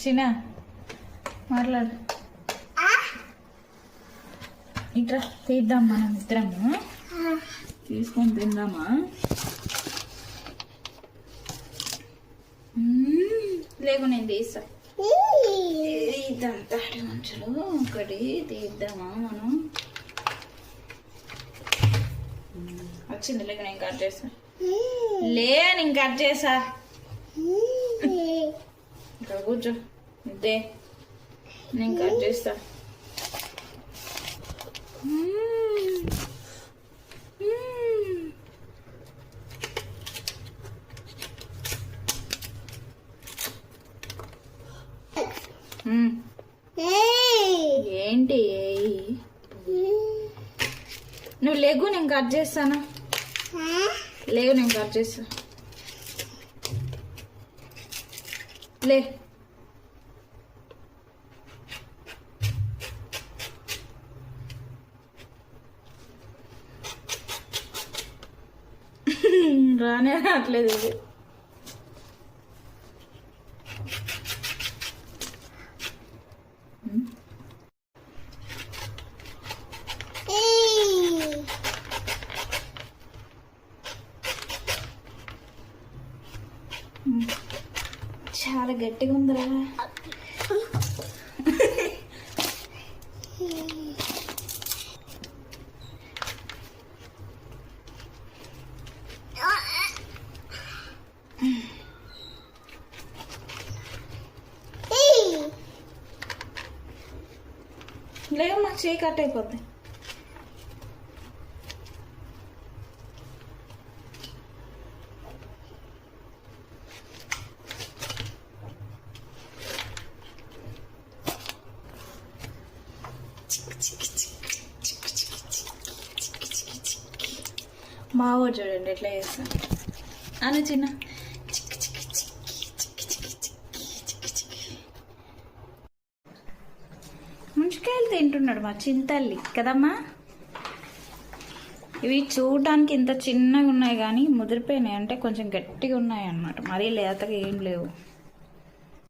చిన్న మాట్లాడు. ఇట్లా తీద్దాం మనం ఇద్దరము, తీసుకొని తిందామా? లేకు నేను తీస్తా. ఇదంతా మంచులు ఒకటి తీద్దామా మనం? వచ్చింది. లేక నేను కట్ చేస్తా. నేను కట్ చేసా. ఇక్కడ కూర్చో. ఇదే నేను కట్ చేస్తా. ఏంటి నువ్వు లేగు, నేను కట్ చేస్తాను. లేవు, నేను కట్ చేస్తా. లే. రానే రావట్లేదు ఇది. చాలా గట్టిగా ఉందిరా. లేవు, నాకు చేయి కట్ అయిపోద్ది. మావో చూడండి ఎట్లా చేస్తాను అని. చిన్న ముంచుకాయలు తింటున్నాడు మా చింతల్లి కదమ్మా. ఇవి చూడడానికి ఇంత చిన్నగా ఉన్నాయి కానీ ముదిరిపోయినాయి, అంటే కొంచెం గట్టిగా ఉన్నాయి అన్నమాట. మరీ లేతగా ఏం లేవు.